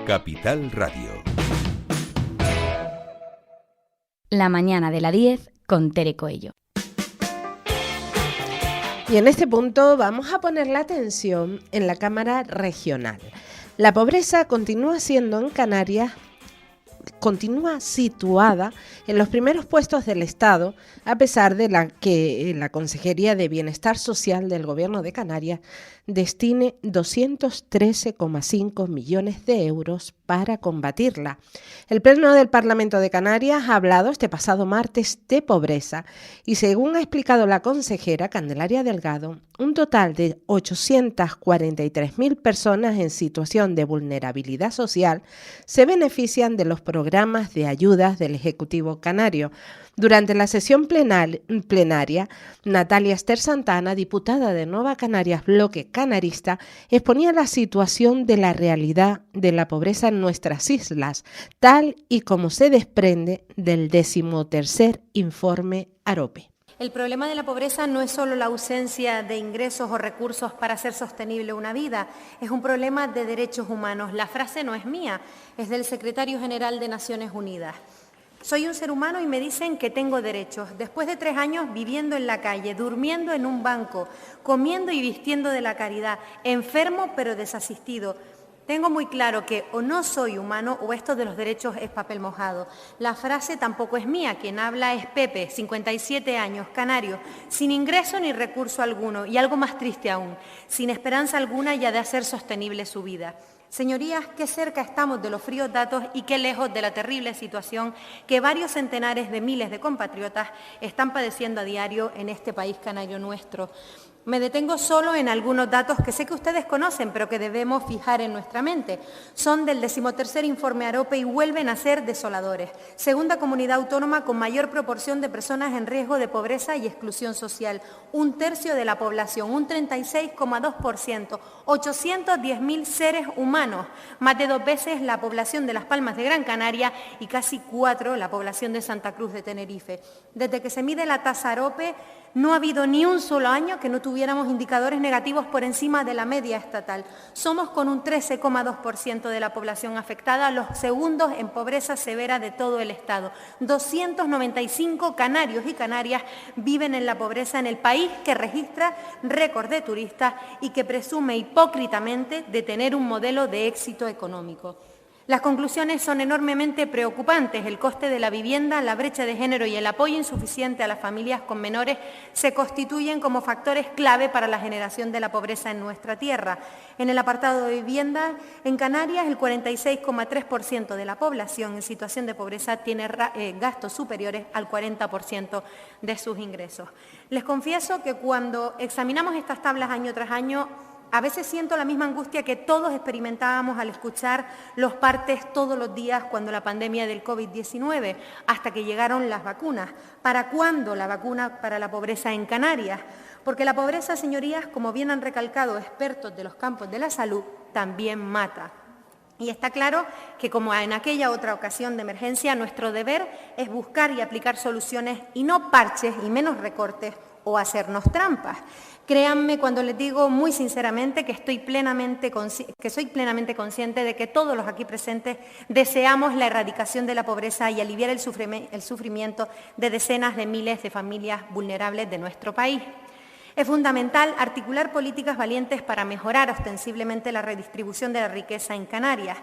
Capital Radio. La mañana de la 10 con Tere Coello. Y en este punto vamos a poner la atención en la Cámara Regional. La pobreza continúa siendo en Canarias, continúa situada en los primeros puestos del Estado, a pesar de que la Consejería de Bienestar Social del Gobierno de Canarias destine 213,5 millones de euros para combatirla. El Pleno del Parlamento de Canarias ha hablado este pasado martes de pobreza y, según ha explicado la consejera Candelaria Delgado, un total de 843.000 personas en situación de vulnerabilidad social se benefician de los programas de ayudas del Ejecutivo canario. Durante la sesión plenaria, Natalia Ester Santana, diputada de Nueva Canarias Bloque Canarista, exponía la situación de la realidad de la pobreza en nuestras islas, tal y como se desprende del 13º informe AROPE. El problema de la pobreza no es solo la ausencia de ingresos o recursos para hacer sostenible una vida, es un problema de derechos humanos. La frase no es mía, es del secretario general de Naciones Unidas. Soy un ser humano y me dicen que tengo derechos. Después de 3 años viviendo en la calle, durmiendo en un banco, comiendo y vistiendo de la caridad, enfermo pero desasistido, tengo muy claro que o no soy humano o esto de los derechos es papel mojado. La frase tampoco es mía, quien habla es Pepe, 57 años, canario, sin ingreso ni recurso alguno y algo más triste aún, sin esperanza alguna ya de hacer sostenible su vida. Señorías, qué cerca estamos de los fríos datos y qué lejos de la terrible situación que varios centenares de miles de compatriotas están padeciendo a diario en este país canario nuestro. Me detengo solo en algunos datos que sé que ustedes conocen, pero que debemos fijar en nuestra mente. Son del 13º informe AROPE y vuelven a ser desoladores. Segunda comunidad autónoma con mayor proporción de personas en riesgo de pobreza y exclusión social. 1/3 de la población, un 36,2%, 810.000 seres humanos, más de 2 veces la población de Las Palmas de Gran Canaria y casi 4 la población de Santa Cruz de Tenerife. Desde que se mide la tasa AROPE, no ha habido ni un solo año que no tuviéramos indicadores negativos por encima de la media estatal. Somos con un 13,2% de la población afectada, los segundos en pobreza severa de todo el Estado. 295 canarios y canarias viven en la pobreza en el país que registra récord de turistas y que presume hipócritamente de tener un modelo de éxito económico. Las conclusiones son enormemente preocupantes. El coste de la vivienda, la brecha de género y el apoyo insuficiente a las familias con menores se constituyen como factores clave para la generación de la pobreza en nuestra tierra. En el apartado de vivienda, en Canarias, el 46,3% de la población en situación de pobreza tiene gastos superiores al 40% de sus ingresos. Les confieso que cuando examinamos estas tablas año tras año, a veces siento la misma angustia que todos experimentábamos al escuchar los partes todos los días cuando la pandemia del COVID-19, hasta que llegaron las vacunas. ¿Para cuándo la vacuna para la pobreza en Canarias? Porque la pobreza, señorías, como bien han recalcado expertos de los campos de la salud, también mata. Y está claro que, como en aquella otra ocasión de emergencia, nuestro deber es buscar y aplicar soluciones y no parches y menos recortes o hacernos trampas. Créanme cuando les digo muy sinceramente que soy plenamente consciente de que todos los aquí presentes deseamos la erradicación de la pobreza y aliviar el sufrimiento de decenas de miles de familias vulnerables de nuestro país. Es fundamental articular políticas valientes para mejorar ostensiblemente la redistribución de la riqueza en Canarias.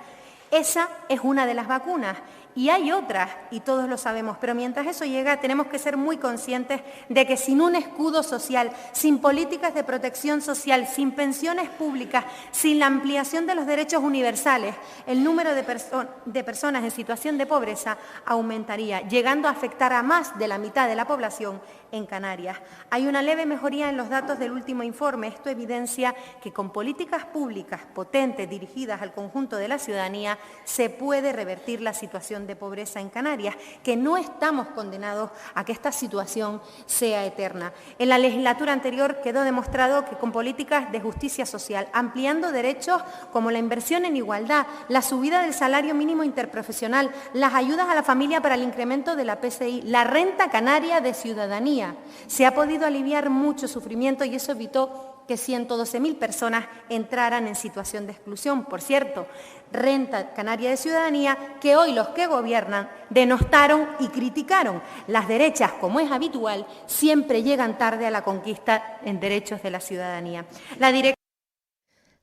Esa es una de las vacunas y hay otras, y todos lo sabemos, pero mientras eso llega tenemos que ser muy conscientes de que sin un escudo social, sin políticas de protección social, sin pensiones públicas, sin la ampliación de los derechos universales, el número de personas en situación de pobreza aumentaría, llegando a afectar a más de la mitad de la población en Canarias. Hay una leve mejoría en los datos del último informe. Esto evidencia que con políticas públicas potentes dirigidas al conjunto de la ciudadanía se puede revertir la situación de pobreza en Canarias, que no estamos condenados a que esta situación sea eterna. En la legislatura anterior quedó demostrado que con políticas de justicia social, ampliando derechos como la inversión en igualdad, la subida del salario mínimo interprofesional, las ayudas a la familia para el incremento de la PCI, la renta canaria de ciudadanía, se ha podido aliviar mucho sufrimiento y eso evitó que 112.000 personas entraran en situación de exclusión. Por cierto, Renta Canaria de Ciudadanía, que hoy los que gobiernan denostaron y criticaron. Las derechas, como es habitual, siempre llegan tarde a la conquista en derechos de la ciudadanía.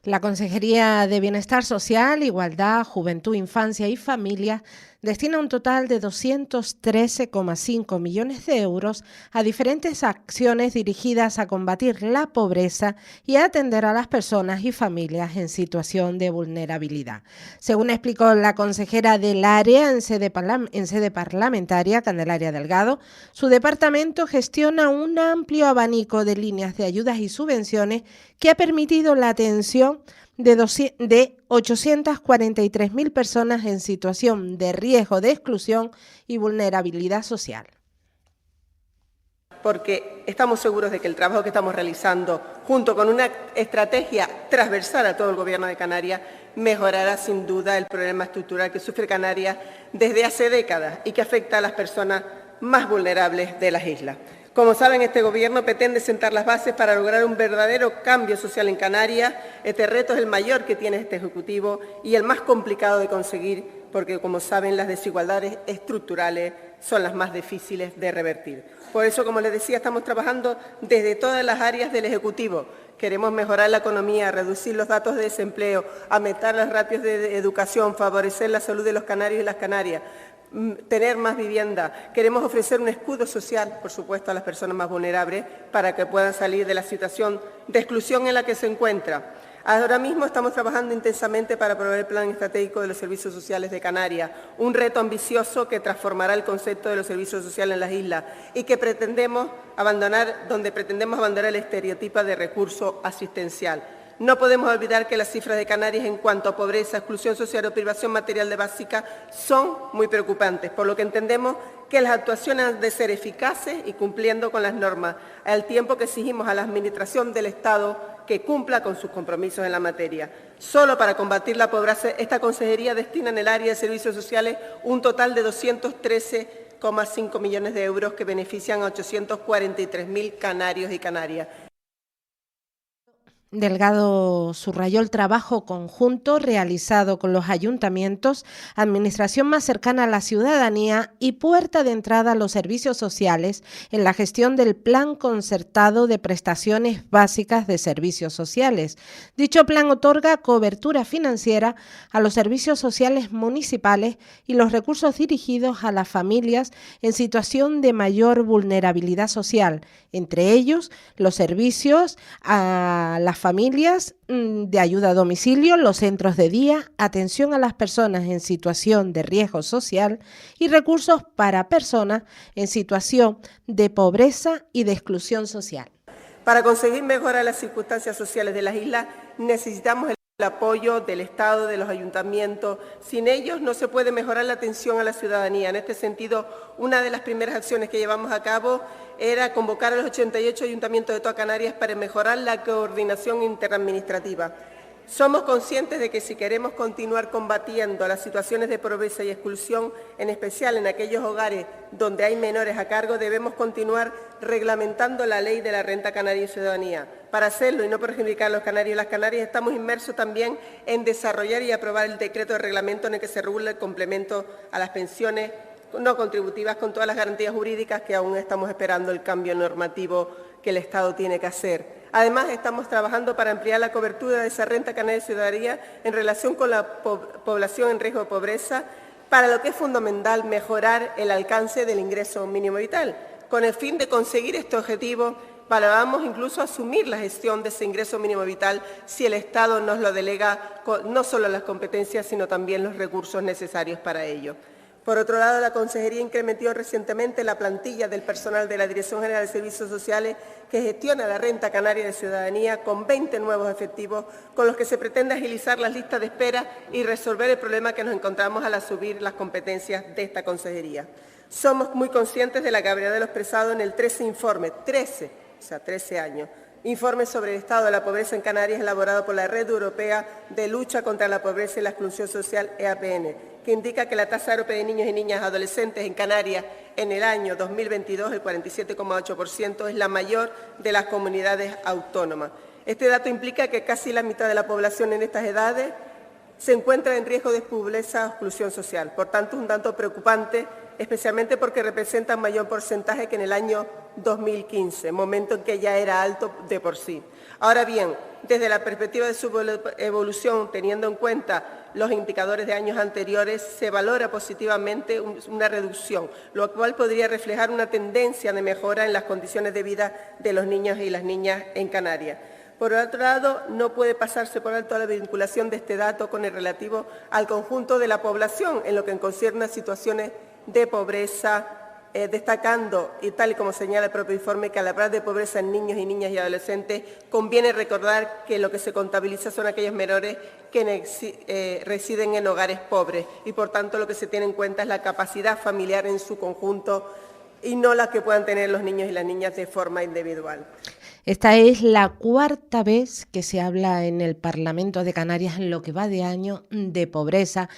La Consejería de Bienestar Social, Igualdad, Juventud, Infancia y Familia destina un total de 213,5 millones de euros a diferentes acciones dirigidas a combatir la pobreza y a atender a las personas y familias en situación de vulnerabilidad. Según explicó la consejera del área en sede parlamentaria, Candelaria Delgado, su departamento gestiona un amplio abanico de líneas de ayudas y subvenciones que ha permitido la atención de 843.000 personas en situación de riesgo de exclusión y vulnerabilidad social. Porque estamos seguros de que el trabajo que estamos realizando, junto con una estrategia transversal a todo el Gobierno de Canarias, mejorará sin duda el problema estructural que sufre Canarias desde hace décadas y que afecta a las personas más vulnerables de las islas. Como saben, este Gobierno pretende sentar las bases para lograr un verdadero cambio social en Canarias. Este reto es el mayor que tiene este Ejecutivo y el más complicado de conseguir, porque, como saben, las desigualdades estructurales son las más difíciles de revertir. Por eso, como les decía, estamos trabajando desde todas las áreas del Ejecutivo. Queremos mejorar la economía, reducir los datos de desempleo, aumentar las ratios de educación, favorecer la salud de los canarios y las canarias, tener más vivienda. Queremos ofrecer un escudo social, por supuesto, a las personas más vulnerables para que puedan salir de la situación de exclusión en la que se encuentra. Ahora mismo estamos trabajando intensamente para aprobar el Plan Estratégico de los Servicios Sociales de Canarias, un reto ambicioso que transformará el concepto de los servicios sociales en las islas y que pretendemos abandonar el estereotipo de recurso asistencial. No podemos olvidar que las cifras de Canarias en cuanto a pobreza, exclusión social o privación material de básica son muy preocupantes, por lo que entendemos que las actuaciones han de ser eficaces y cumpliendo con las normas, al tiempo que exigimos a la Administración del Estado que cumpla con sus compromisos en la materia. Solo para combatir la pobreza, esta Consejería destina en el área de servicios sociales un total de 213,5 millones de euros que benefician a 843.000 canarios y canarias. Delgado subrayó el trabajo conjunto realizado con los ayuntamientos, administración más cercana a la ciudadanía y puerta de entrada a los servicios sociales en la gestión del Plan Concertado de Prestaciones Básicas de Servicios Sociales. Dicho plan otorga cobertura financiera a los servicios sociales municipales y los recursos dirigidos a las familias en situación de mayor vulnerabilidad social, entre ellos los servicios a las familias de ayuda a domicilio, los centros de día, atención a las personas en situación de riesgo social y recursos para personas en situación de pobreza y de exclusión social. Para conseguir mejorar las circunstancias sociales de las islas necesitamos el apoyo del Estado, de los ayuntamientos. Sin ellos no se puede mejorar la atención a la ciudadanía. En este sentido, una de las primeras acciones que llevamos a cabo era convocar a los 88 ayuntamientos de toda Canarias para mejorar la coordinación interadministrativa. Somos conscientes de que si queremos continuar combatiendo las situaciones de pobreza y exclusión, en especial en aquellos hogares donde hay menores a cargo, debemos continuar reglamentando la ley de la renta canaria y ciudadanía. Para hacerlo y no perjudicar a los canarios y las canarias, estamos inmersos también en desarrollar y aprobar el decreto de reglamento en el que se regula el complemento a las pensiones no contributivas con todas las garantías jurídicas que aún estamos esperando el cambio normativo que el Estado tiene que hacer. Además, estamos trabajando para ampliar la cobertura de esa renta canaria de ciudadanía en relación con la población en riesgo de pobreza, para lo que es fundamental mejorar el alcance del ingreso mínimo vital. Con el fin de conseguir este objetivo, valoramos incluso asumir la gestión de ese ingreso mínimo vital si el Estado nos lo delega no solo las competencias, sino también los recursos necesarios para ello. Por otro lado, la Consejería incrementó recientemente la plantilla del personal de la Dirección General de Servicios Sociales que gestiona la Renta Canaria de Ciudadanía con 20 nuevos efectivos, con los que se pretende agilizar las listas de espera y resolver el problema que nos encontramos al asumir las competencias de esta Consejería. Somos muy conscientes de la gravedad de lo expresado en el 13 informe, 13 años, informe sobre el estado de la pobreza en Canarias elaborado por la Red Europea de Lucha contra la Pobreza y la Exclusión Social, EAPN, que indica que la tasa europea de niños y niñas adolescentes en Canarias en el año 2022, el 47,8%, es la mayor de las comunidades autónomas. Este dato implica que casi la mitad de la población en estas edades se encuentra en riesgo de pobreza o exclusión social. Por tanto, un dato preocupante, especialmente porque representa un mayor porcentaje que en el año 2015, momento en que ya era alto de por sí. Ahora bien, desde la perspectiva de su evolución, teniendo en cuenta los indicadores de años anteriores, se valora positivamente una reducción, lo cual podría reflejar una tendencia de mejora en las condiciones de vida de los niños y las niñas en Canarias. Por otro lado, no puede pasarse por alto la vinculación de este dato con el relativo al conjunto de la población en lo que concierne a situaciones de pobreza, destacando, y tal y como señala el propio informe, que al hablar de pobreza en niños y niñas y adolescentes, conviene recordar que lo que se contabiliza son aquellos menores que residen en hogares pobres y, por tanto, lo que se tiene en cuenta es la capacidad familiar en su conjunto y no la que puedan tener los niños y las niñas de forma individual. Esta es la cuarta vez que se habla en el Parlamento de Canarias en lo que va de año de pobreza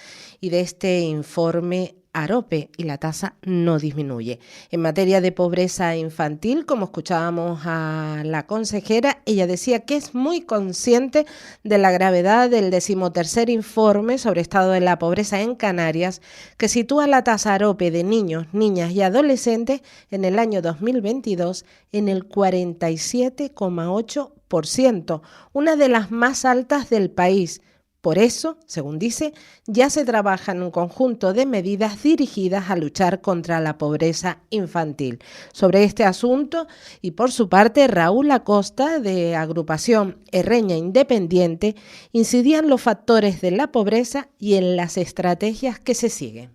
y de este informe AROPE, y la tasa no disminuye. En materia de pobreza infantil, como escuchábamos a la consejera, ella decía que es muy consciente de la gravedad del 13º informe sobre estado de la pobreza en Canarias, que sitúa la tasa AROPE de niños, niñas y adolescentes en el año 2022 en el 47,8%, una de las más altas del país. Por eso, según dice, ya se trabaja en un conjunto de medidas dirigidas a luchar contra la pobreza infantil. Sobre este asunto, y por su parte, Raúl Acosta, de Agrupación Erreña Independiente, incidía en los factores de la pobreza y en las estrategias que se siguen.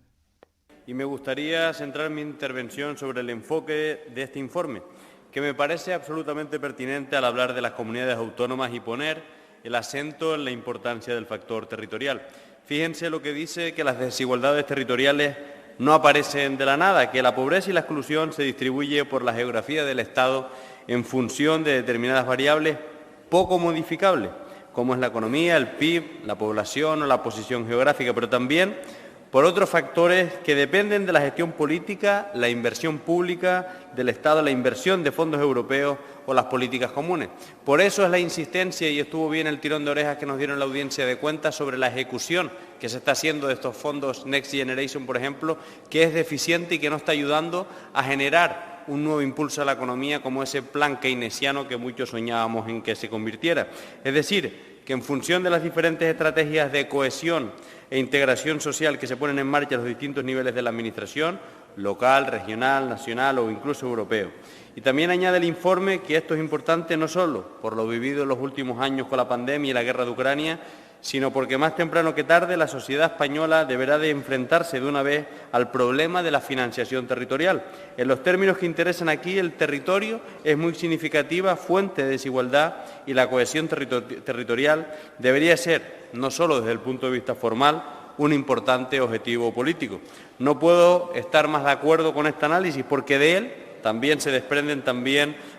Y me gustaría centrar mi intervención sobre el enfoque de este informe, que me parece absolutamente pertinente al hablar de las comunidades autónomas y poner el acento en la importancia del factor territorial. Fíjense lo que dice, que las desigualdades territoriales no aparecen de la nada, que la pobreza y la exclusión se distribuye por la geografía del Estado en función de determinadas variables poco modificables, como es la economía, el PIB, la población o la posición geográfica, pero también por otros factores que dependen de la gestión política, la inversión pública del Estado, la inversión de fondos europeos o las políticas comunes. Por eso es la insistencia, y estuvo bien el tirón de orejas que nos dieron la audiencia de cuentas sobre la ejecución que se está haciendo de estos fondos Next Generation, por ejemplo, que es deficiente y que no está ayudando a generar un nuevo impulso a la economía como ese plan keynesiano que muchos soñábamos en que se convirtiera. Es decir, que en función de las diferentes estrategias de cohesión e integración social que se ponen en marcha a los distintos niveles de la Administración, local, regional, nacional o incluso europeo. Y también añade el informe que esto es importante no solo por lo vivido en los últimos años con la pandemia y la guerra de Ucrania, sino porque más temprano que tarde la sociedad española deberá de enfrentarse de una vez al problema de la financiación territorial. En los términos que interesan aquí, el territorio es muy significativa fuente de desigualdad y la cohesión territorial debería ser, no solo desde el punto de vista formal, un importante objetivo político. No puedo estar más de acuerdo con este análisis porque de él también se desprenden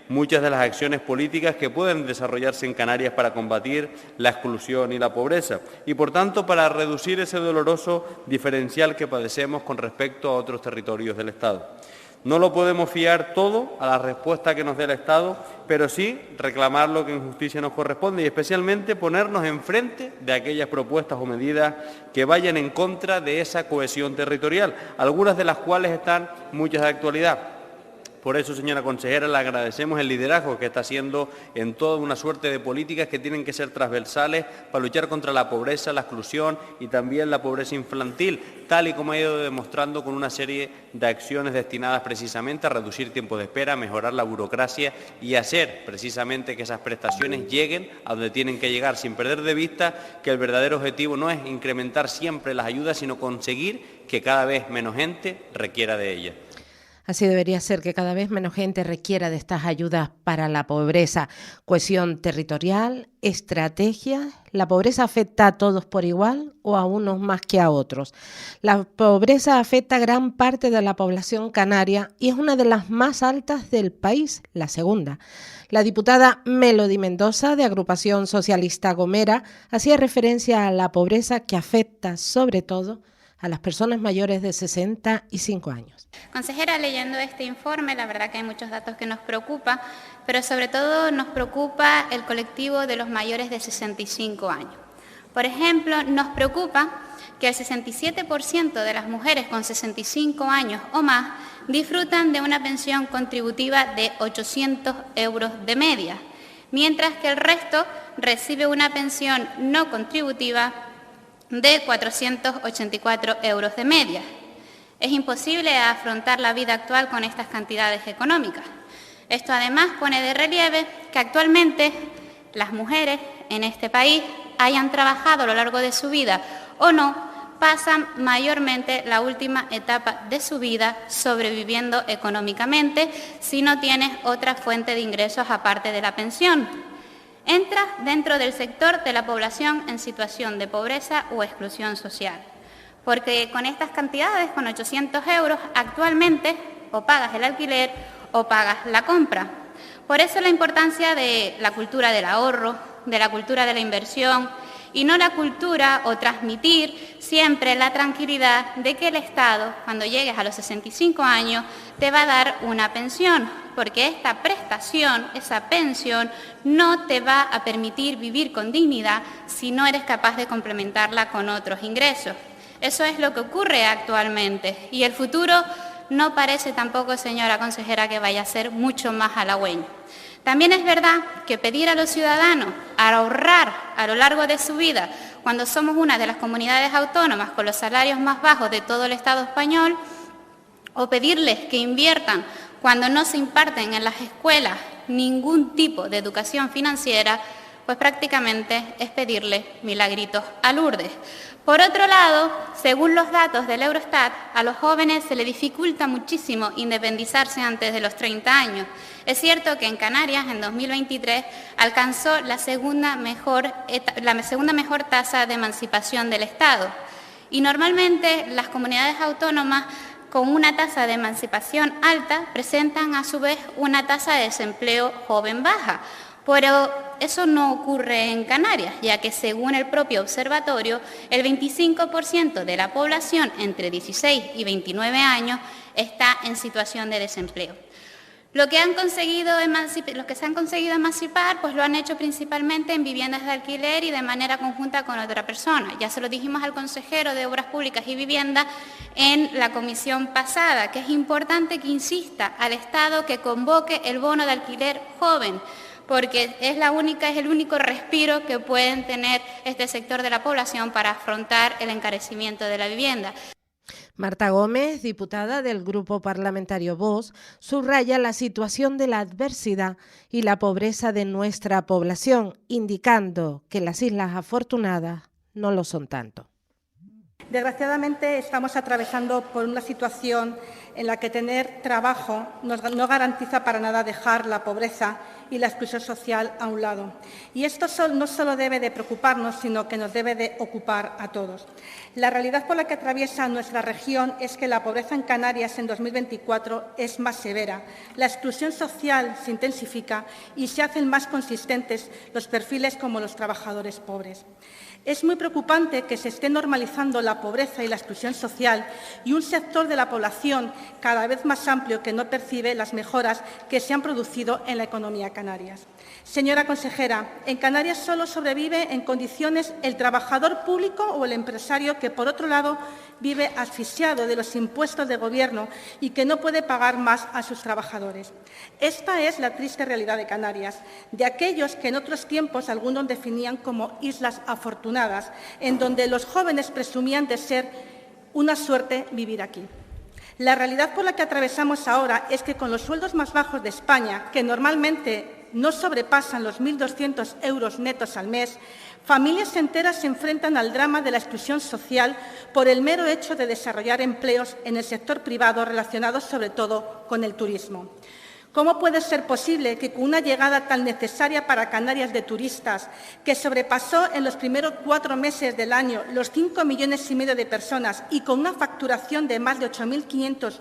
muchas de las acciones políticas que pueden desarrollarse en Canarias para combatir la exclusión y la pobreza y, por tanto, para reducir ese doloroso diferencial que padecemos con respecto a otros territorios del Estado. No lo podemos fiar todo a la respuesta que nos dé el Estado, pero sí reclamar lo que en justicia nos corresponde y especialmente ponernos enfrente de aquellas propuestas o medidas que vayan en contra de esa cohesión territorial, algunas de las cuales están muchas de actualidad. Por eso, señora consejera, le agradecemos el liderazgo que está haciendo en toda una suerte de políticas que tienen que ser transversales para luchar contra la pobreza, la exclusión y también la pobreza infantil, tal y como ha ido demostrando con una serie de acciones destinadas precisamente a reducir tiempos de espera, a mejorar la burocracia y hacer precisamente que esas prestaciones lleguen a donde tienen que llegar, sin perder de vista que el verdadero objetivo no es incrementar siempre las ayudas, sino conseguir que cada vez menos gente requiera de ellas. Así debería ser, que cada vez menos gente requiera de estas ayudas para la pobreza. Cohesión territorial, estrategia. ¿La pobreza afecta a todos por igual o a unos más que a otros? La pobreza afecta a gran parte de la población canaria y es una de las más altas del país, la segunda. La diputada Melody Mendoza, de Agrupación Socialista Gomera, hacía referencia a la pobreza que afecta sobre todo a las personas mayores de 65 años. Consejera, leyendo este informe, la verdad que hay muchos datos que nos preocupan, pero sobre todo nos preocupa el colectivo de los mayores de 65 años. Por ejemplo, nos preocupa que el 67% de las mujeres con 65 años o más disfrutan de una pensión contributiva de 800 euros de media, mientras que el resto recibe una pensión no contributiva de 484 euros de media. Es imposible afrontar la vida actual con estas cantidades económicas. Esto además pone de relieve que actualmente las mujeres en este país, hayan trabajado a lo largo de su vida o no, pasan mayormente la última etapa de su vida sobreviviendo económicamente si no tienes otra fuente de ingresos aparte de la pensión. Entras dentro del sector de la población en situación de pobreza o exclusión social, porque con estas cantidades, con 800 euros, actualmente o pagas el alquiler o pagas la compra. Por eso la importancia de la cultura del ahorro, de la cultura de la inversión, y no la cultura o transmitir siempre la tranquilidad de que el Estado, cuando llegues a los 65 años, te va a dar una pensión, porque esta prestación, esa pensión, no te va a permitir vivir con dignidad si no eres capaz de complementarla con otros ingresos. Eso es lo que ocurre actualmente y el futuro no parece tampoco, señora consejera, que vaya a ser mucho más halagüeño. También es verdad que pedir a los ciudadanos ahorrar a lo largo de su vida, cuando somos una de las comunidades autónomas con los salarios más bajos de todo el Estado español, o pedirles que inviertan cuando no se imparten en las escuelas ningún tipo de educación financiera, pues prácticamente es pedirle milagritos a Lourdes. Por otro lado, según los datos del Eurostat, a los jóvenes se les dificulta muchísimo independizarse antes de los 30 años. Es cierto que en Canarias, en 2023, alcanzó la segunda mejor tasa de emancipación del Estado. Y normalmente las comunidades autónomas con una tasa de emancipación alta presentan a su vez una tasa de desempleo joven baja. Pero eso no ocurre en Canarias, ya que según el propio observatorio, el 25% de la población entre 16 y 29 años está en situación de desempleo. Los que se han conseguido emancipar, pues lo han hecho principalmente en viviendas de alquiler y de manera conjunta con otra persona. Ya se lo dijimos al consejero de Obras Públicas y Vivienda en la comisión pasada, que es importante que insista al Estado que convoque el bono de alquiler joven, porque es el único respiro que pueden tener este sector de la población para afrontar el encarecimiento de la vivienda. Marta Gómez, diputada del Grupo Parlamentario Vox, subraya la situación de la adversidad y la pobreza de nuestra población, indicando que las islas afortunadas no lo son tanto. Desgraciadamente estamos atravesando por una situación en la que tener trabajo no garantiza para nada dejar la pobreza y la exclusión social a un lado. Y esto no solo debe de preocuparnos, sino que nos debe de ocupar a todos. La realidad por la que atraviesa nuestra región es que la pobreza en Canarias en 2024 es más severa. La exclusión social se intensifica y se hacen más consistentes los perfiles como los trabajadores pobres. Es muy preocupante que se esté normalizando la pobreza y la exclusión social y un sector de la población cada vez más amplio que no percibe las mejoras que se han producido en la economía Canarias. Señora consejera, en Canarias solo sobrevive en condiciones el trabajador público o el empresario que, por otro lado, vive asfixiado de los impuestos de Gobierno y que no puede pagar más a sus trabajadores. Esta es la triste realidad de Canarias, de aquellos que en otros tiempos algunos definían como islas afortunadas, en donde los jóvenes presumían de ser una suerte vivir aquí. La realidad por la que atravesamos ahora es que con los sueldos más bajos de España, que normalmente no sobrepasan los 1.200 euros netos al mes, familias enteras se enfrentan al drama de la exclusión social por el mero hecho de desarrollar empleos en el sector privado relacionados sobre todo con el turismo. ¿Cómo puede ser posible que con una llegada tan necesaria para Canarias de turistas, que sobrepasó en los primeros 4 meses del año los 5,5 millones de personas y con una facturación de más de 8.500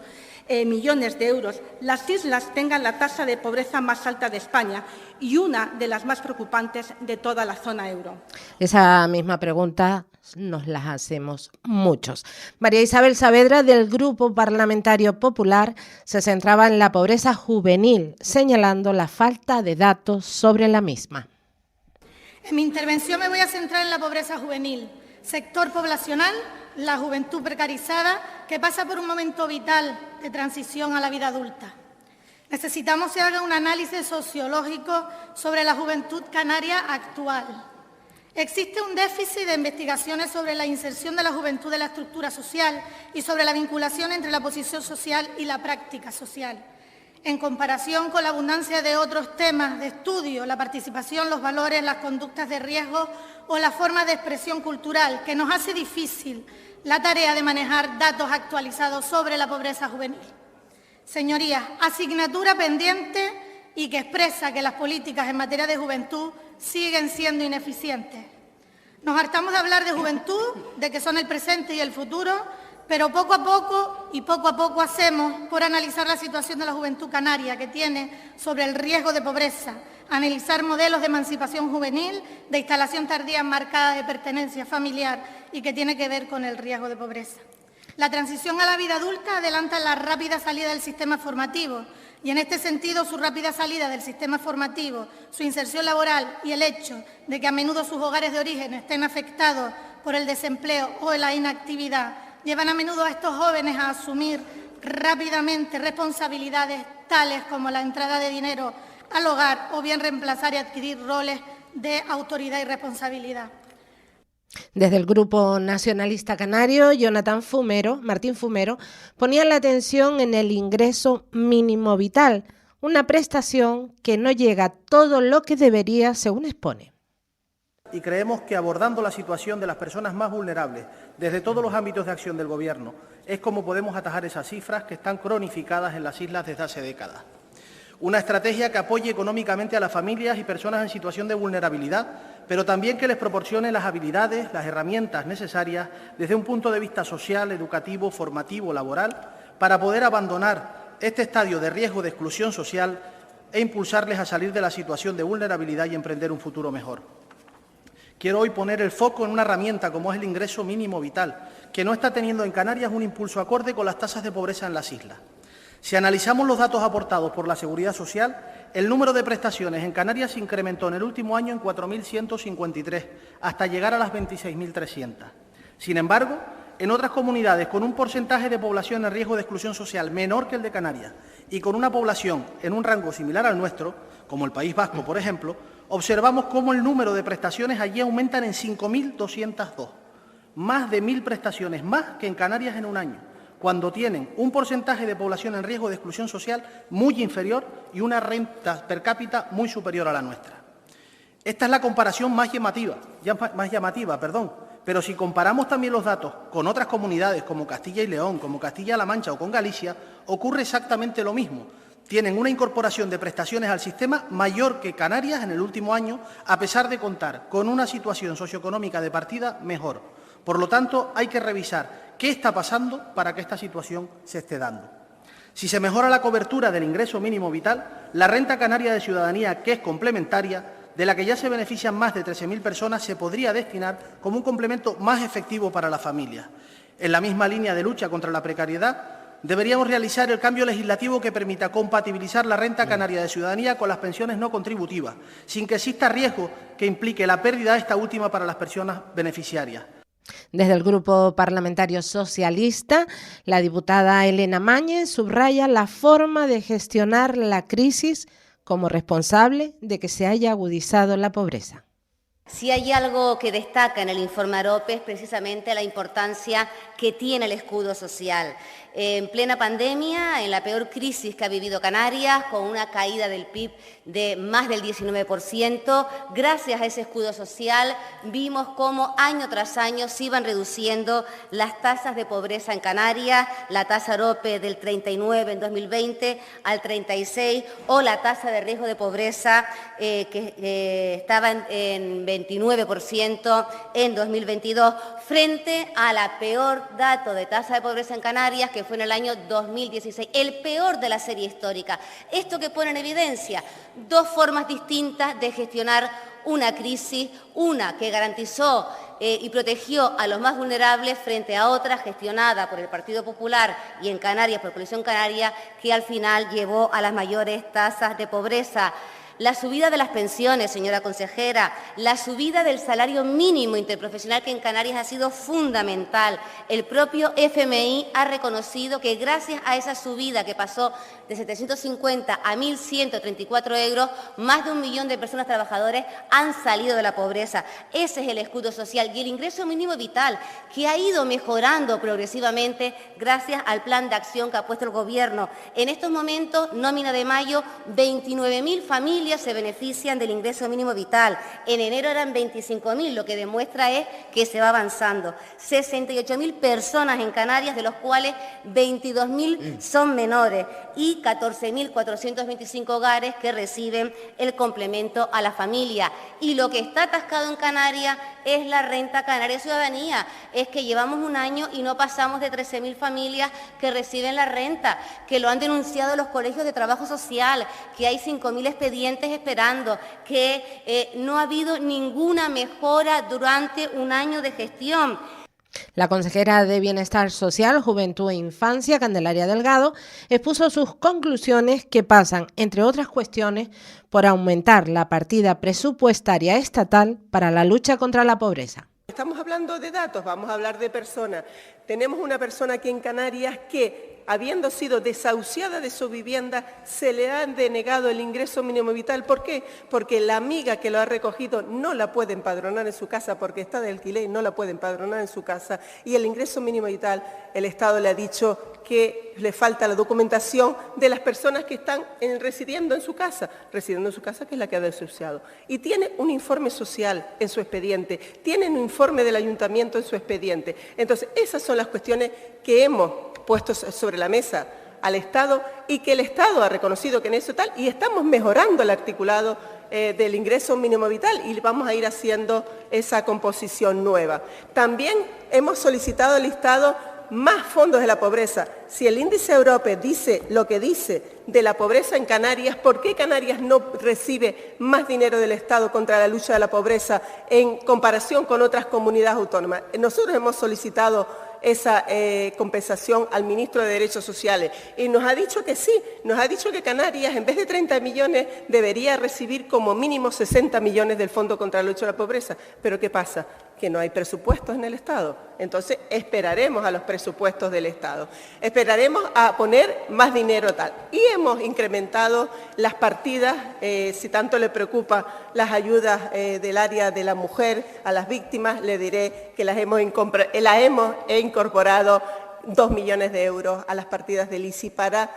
millones de euros, las islas tengan la tasa de pobreza más alta de España y una de las más preocupantes de toda la zona euro? Esa misma pregunta nos las hacemos muchos. María Isabel Saavedra, del Grupo Parlamentario Popular, se centraba en la pobreza juvenil, señalando la falta de datos sobre la misma. En mi intervención me voy a centrar en la pobreza juvenil, sector poblacional, la juventud precarizada, que pasa por un momento vital de transición a la vida adulta. Necesitamos que se haga un análisis sociológico sobre la juventud canaria actual. Existe un déficit de investigaciones sobre la inserción de la juventud en la estructura social y sobre la vinculación entre la posición social y la práctica social. En comparación con la abundancia de otros temas de estudio, la participación, los valores, las conductas de riesgo o la forma de expresión cultural, que nos hace difícil la tarea de manejar datos actualizados sobre la pobreza juvenil. Señorías, asignatura pendiente y que expresa que las políticas en materia de juventud siguen siendo ineficientes. Nos hartamos de hablar de juventud, de que son el presente y el futuro, pero poco a poco hacemos por analizar la situación de la juventud canaria que tiene sobre el riesgo de pobreza, analizar modelos de emancipación juvenil, de instalación tardía marcada de pertenencia familiar y que tiene que ver con el riesgo de pobreza. La transición a la vida adulta adelanta la rápida salida del sistema formativo y en este sentido su rápida salida del sistema formativo, su inserción laboral y el hecho de que a menudo sus hogares de origen estén afectados por el desempleo o la inactividad llevan a menudo a estos jóvenes a asumir rápidamente responsabilidades tales como la entrada de dinero al hogar o bien reemplazar y adquirir roles de autoridad y responsabilidad. Desde el Grupo Nacionalista Canario, Martín Fumero, ponía la atención en el ingreso mínimo vital, una prestación que no llega a todo lo que debería, según expone. Y creemos que abordando la situación de las personas más vulnerables desde todos los ámbitos de acción del Gobierno es como podemos atajar esas cifras que están cronificadas en las islas desde hace décadas. Una estrategia que apoye económicamente a las familias y personas en situación de vulnerabilidad, pero también que les proporcione las habilidades, las herramientas necesarias desde un punto de vista social, educativo, formativo, laboral, para poder abandonar este estadio de riesgo de exclusión social e impulsarles a salir de la situación de vulnerabilidad y emprender un futuro mejor. Quiero hoy poner el foco en una herramienta como es el ingreso mínimo vital, que no está teniendo en Canarias un impulso acorde con las tasas de pobreza en las islas. Si analizamos los datos aportados por la Seguridad Social, el número de prestaciones en Canarias se incrementó en el último año en 4.153, hasta llegar a las 26.300. Sin embargo, en otras comunidades con un porcentaje de población en riesgo de exclusión social menor que el de Canarias y con una población en un rango similar al nuestro, como el País Vasco, por ejemplo, observamos cómo el número de prestaciones allí aumentan en 5.202, más de 1.000 prestaciones más que en Canarias en un año, cuando tienen un porcentaje de población en riesgo de exclusión social muy inferior y una renta per cápita muy superior a la nuestra. Esta es la comparación más llamativa, pero si comparamos también los datos con otras comunidades como Castilla y León, como Castilla-La Mancha o con Galicia, ocurre exactamente lo mismo. Tienen una incorporación de prestaciones al sistema mayor que Canarias en el último año, a pesar de contar con una situación socioeconómica de partida mejor. Por lo tanto, hay que revisar qué está pasando para que esta situación se esté dando. Si se mejora la cobertura del ingreso mínimo vital, la renta canaria de ciudadanía, que es complementaria, de la que ya se benefician más de 13.000 personas, se podría destinar como un complemento más efectivo para las familias. En la misma línea de lucha contra la precariedad, deberíamos realizar el cambio legislativo que permita compatibilizar la renta canaria de ciudadanía con las pensiones no contributivas, sin que exista riesgo que implique la pérdida de esta última para las personas beneficiarias. Desde el Grupo Parlamentario Socialista, la diputada Elena Mañez subraya la forma de gestionar la crisis como responsable de que se haya agudizado la pobreza. Si hay algo que destaca en el informe AROPE es precisamente la importancia que tiene el escudo social. En plena pandemia, en la peor crisis que ha vivido Canarias, con una caída del PIB de más del 19%, gracias a ese escudo social vimos cómo año tras año se iban reduciendo las tasas de pobreza en Canarias, la tasa AROPE del 39 en 2020 al 36 o la tasa de riesgo de pobreza que estaba en 29% en 2022, frente a la peor dato de tasa de pobreza en Canarias, que fue en el año 2016, el peor de la serie histórica. Esto que pone en evidencia dos formas distintas de gestionar una crisis, una que garantizó y protegió a los más vulnerables frente a otra gestionada por el Partido Popular y en Canarias por Coalición Canaria, que al final llevó a las mayores tasas de pobreza. La subida de las pensiones, señora consejera, la subida del salario mínimo interprofesional, que en Canarias ha sido fundamental. El propio FMI ha reconocido que gracias a esa subida que pasó de 750 a 1.134 euros, más de 1 millón de personas trabajadoras han salido de la pobreza. Ese es el escudo social y el ingreso mínimo vital, que ha ido mejorando progresivamente gracias al plan de acción que ha puesto el Gobierno. En estos momentos, nómina de mayo, 29.000 familias se benefician del ingreso mínimo vital. En enero eran 25.000, lo que demuestra es que se va avanzando. 68.000 personas en Canarias, de los cuales 22.000 son menores, y 14.425 hogares que reciben el complemento a la familia. Y lo que está atascado en Canarias es la renta canaria de ciudadanía. Es que llevamos un año y no pasamos de 13.000 familias que reciben la renta, que lo han denunciado los colegios de trabajo social, que hay 5.000 expedientes esperando, que no ha habido ninguna mejora durante un año de gestión. La consejera de Bienestar Social, Juventud e Infancia, Candelaria Delgado, expuso sus conclusiones que pasan, entre otras cuestiones, por aumentar la partida presupuestaria estatal para la lucha contra la pobreza. Estamos hablando de datos, vamos a hablar de personas. Tenemos una persona aquí en Canarias que, habiendo sido desahuciada de su vivienda, se le ha denegado el ingreso mínimo vital. ¿Por qué? Porque la amiga que lo ha recogido no la puede empadronar en su casa porque está de alquiler y no la puede empadronar en su casa. Y el ingreso mínimo vital, el Estado le ha dicho que le falta la documentación de las personas que están residiendo en su casa, que es la que ha desahuciado. Y tiene un informe social en su expediente, tiene un informe del ayuntamiento en su expediente. Entonces, esas son las cuestiones que hemos puesto sobre la mesa al Estado y que el Estado ha reconocido que en eso tal, y estamos mejorando el articulado del ingreso mínimo vital y vamos a ir haciendo esa composición nueva. También hemos solicitado al Estado más fondos de la pobreza. Si el índice Europe dice lo que dice de la pobreza en Canarias, ¿por qué Canarias no recibe más dinero del Estado contra la lucha de la pobreza en comparación con otras comunidades autónomas? Nosotros hemos solicitado esa compensación al ministro de Derechos Sociales y nos ha dicho que sí, nos ha dicho que Canarias en vez de 30 millones debería recibir como mínimo 60 millones del Fondo contra la lucha de la pobreza. Pero ¿qué pasa? Que no hay presupuestos en el Estado. Entonces esperaremos a los presupuestos del Estado, esperaremos a poner más dinero tal. Y hemos incrementado las partidas, si tanto le preocupa las ayudas del área de la mujer a las víctimas, le diré que las hemos incorporado 2 millones de euros a las partidas del ICI para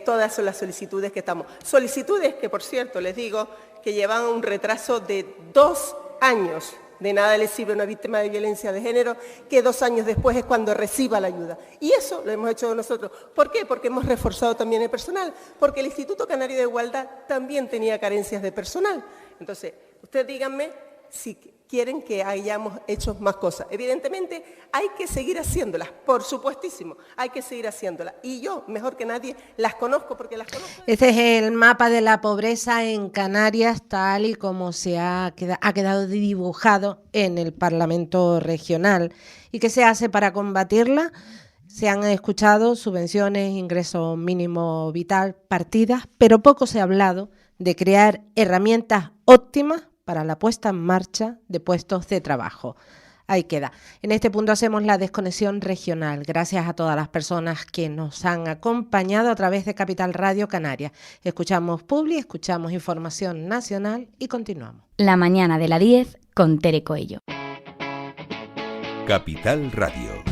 todas las solicitudes que estamos. Solicitudes que, por cierto, les digo que llevan un retraso de 2 años. De nada le sirve a una víctima de violencia de género que 2 años después es cuando reciba la ayuda. Y eso lo hemos hecho nosotros. ¿Por qué? Porque hemos reforzado también el personal, porque el Instituto Canario de Igualdad también tenía carencias de personal. Entonces, ustedes díganme si quieren que hayamos hecho más cosas. Evidentemente hay que seguir haciéndolas, por supuestísimo, hay que seguir haciéndolas. Y yo, mejor que nadie, las conozco porque las conozco. Este es el mapa de la pobreza en Canarias, tal y como se ha quedado dibujado en el Parlamento Regional. ¿Y qué se hace para combatirla? Se han escuchado subvenciones, ingreso mínimo vital, partidas, pero poco se ha hablado de crear herramientas óptimas para la puesta en marcha de puestos de trabajo. Ahí queda. En este punto hacemos la desconexión regional. Gracias a todas las personas que nos han acompañado a través de Capital Radio Canarias. Escuchamos Publi, escuchamos información nacional y continuamos. La mañana de la 10 con Tere Coello. Capital Radio.